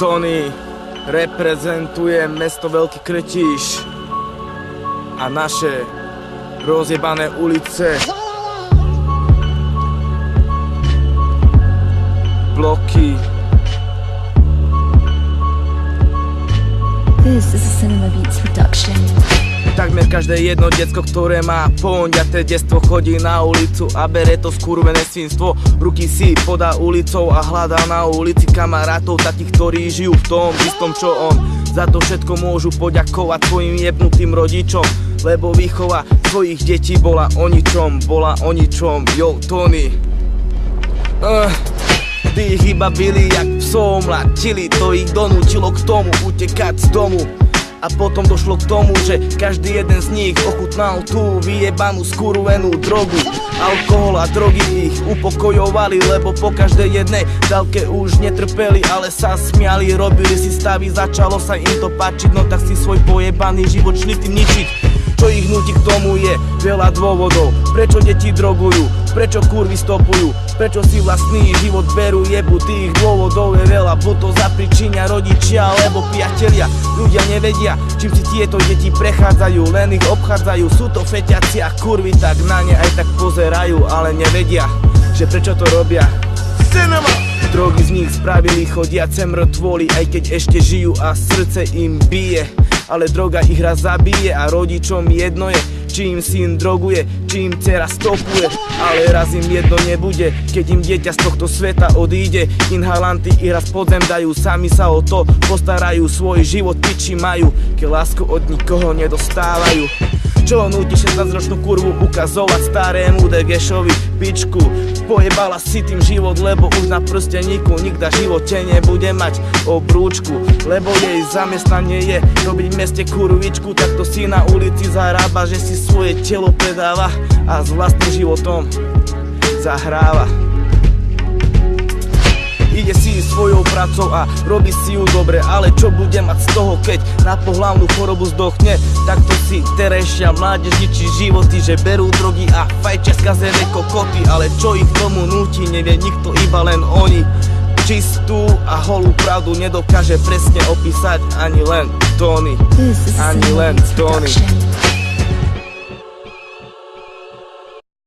Tony reprezentuje mesto Veľký Krtíš a naše rozjebané ulice, bloky. This is a Cinema Beats production. Takmer každé jedno decko, ktoré má poňaté detstvo, chodí na ulicu a bere to skurvené svinstvo. Ruky si podá ulicou a hľadá na ulici kamarátov, takých, ktorí žijú v tom istom, čo on. Za to všetko môžu poďakovať svojim jebnutým rodičom, lebo výchova svojich detí bola o ničom, yo, Tony. Kdy ich iba byli jak psov mladili, to ich donútilo k tomu utekať z domu. A potom došlo k tomu, že každý jeden z nich ochutnal tú vyjebanú skurvenú drogu. Alkohol a drogy ich upokojovali, lebo po každej jednej dávke už netrpeli, ale sa smiali, robili si stavy, začalo sa im to páčiť, no tak si svoj pojebaný život šli tým ničiť. Čo ich nutí k tomu je veľa dôvodov, prečo deti drogujú, prečo kurvy stopujú, prečo si vlastný život berú, jebu. Tých dôvodov je veľa, buď to zapričinia rodičia alebo priatelia. Ľudia nevedia, čím si tieto deti prechádzajú, len ich obchádzajú. Sú to feťaci a kurvy, tak na ne aj tak pozerajú, ale nevedia, že prečo to robia. Cinema! Drogy z nich spravili chodiace mŕtvoly, aj keď ešte žijú a srdce im bije. Ale droga ich raz zabije a rodičom jedno je, či im syn droguje, či im dcera stopuje. Ale raz im jedno nebude, keď im dieťa z tohto sveta odíde. Inhalanty ich raz pod zem dajú, sami sa o to postarajú, svoj život piči majú, keď lásku od nikoho nedostávajú. Čo nutí 16-ročnú kurvu ukazovať starému degešovi pičku? Pojebala si tým život, lebo už na prsteníku nikda v živote nebude mať obrúčku. Lebo jej zamestnanie je robiť v meste kurvičku, takto si na ulici zarába, že si svoje telo predáva a s vlastným životom zahráva. Ide si svojou pracou a robí si ju dobre, ale čo bude mať z toho, keď na pohlavnú chorobu zdochne? Takto si terejšia mládež ničí životy, že berú drogy a fajčia skazené kokoty. Ale čo ich tomu núti, nevie nikto, iba len oni. Čistú a holú pravdu nedokáže presne opísať ani len Tony, ani len Tony.